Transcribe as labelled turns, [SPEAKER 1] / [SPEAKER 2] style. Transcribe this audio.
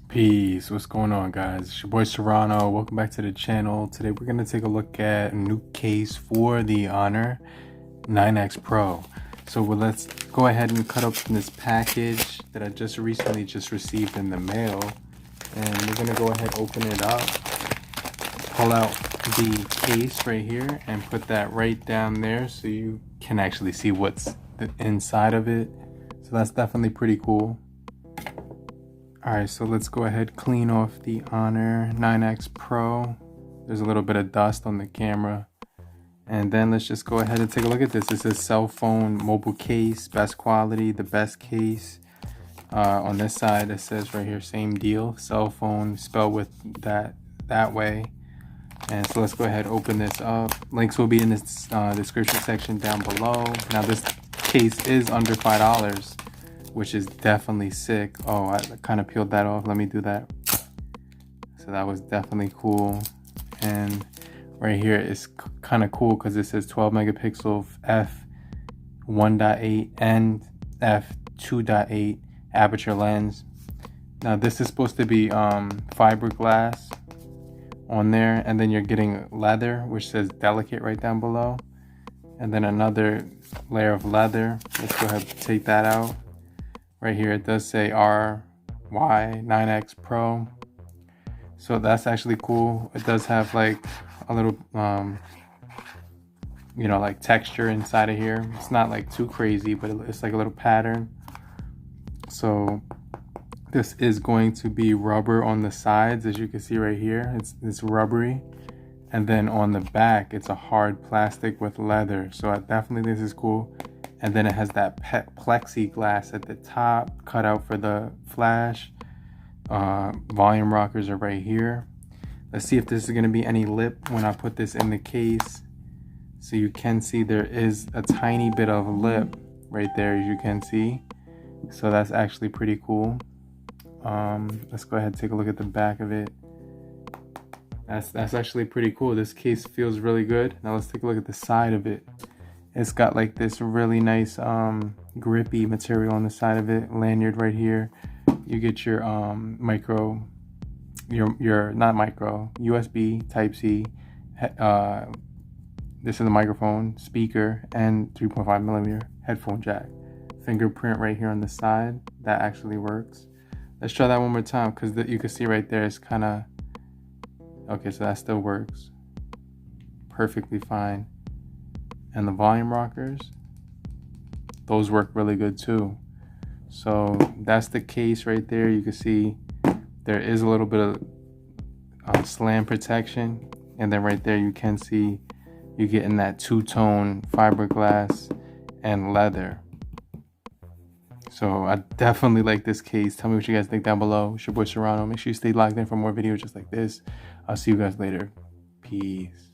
[SPEAKER 1] Peace, what's going on, guys? It's your boy Serrano. Welcome back to the channel. Today we're going to take a look at a new case for the Honor 9X Pro. So let's go ahead and cut open this package that I just recently received in the mail, and we're going to go ahead and open it up, pull out the case right here and put that right down there so you can actually see what's inside of it. So that's definitely pretty cool. Alright, so let's go ahead, clean off the Honor 9X Pro. There's a little bit of dust on the camera. And then let's just go ahead and take a look at this. This is cell phone mobile case, best quality, the best case. On this side, it says right here, same deal. Cell phone, spelled with that way. And so let's go ahead and open this up. Links will be in this description section down below. Now this case is under $5. Which is definitely sick. Oh, I kind of peeled that off. Let me do that. So that was definitely cool. And right here is kind of cool because it says 12 megapixel f 1.8 and f 2.8 aperture lens. Now this is supposed to be fiberglass on there, and then you're getting leather, which says delicate right down below, and then another layer of leather. Let's go ahead and take that out. Right here it does say RY 9X Pro, so that's actually cool. It does have like a little like texture inside of here. It's not like too crazy, but it's like a little pattern. So this is going to be rubber on the sides, as you can see right here. It's rubbery, and then on the back it's a hard plastic with leather. So I definitely think this is cool. And then it has that plexiglass at the top, cut out for the flash. Volume rockers are right here. Let's see if this is going to be any lip when I put this in the case. So you can see there is a tiny bit of lip right there, as you can see. So that's actually pretty cool. Let's go ahead and take a look at the back of it. That's actually pretty cool. This case feels really good. Now let's take a look at the side of it. It's got like this really nice grippy material on the side of it. Lanyard right here. You get your USB Type-C. This is the microphone, speaker, and 3.5 millimeter headphone jack. Fingerprint right here on the side. That actually works. Let's try that one more time, because you can see right there it's kind of okay. So that still works perfectly fine. And the volume rockers, those work really good too. So that's the case right there. You can see there is a little bit of slam protection, and then right there you can see you're getting that two-tone fiberglass and leather. So I definitely like this case. Tell me what you guys think down below. It's your boy Serrano. Make sure you stay locked in for more videos just like this. I'll see you guys later. Peace.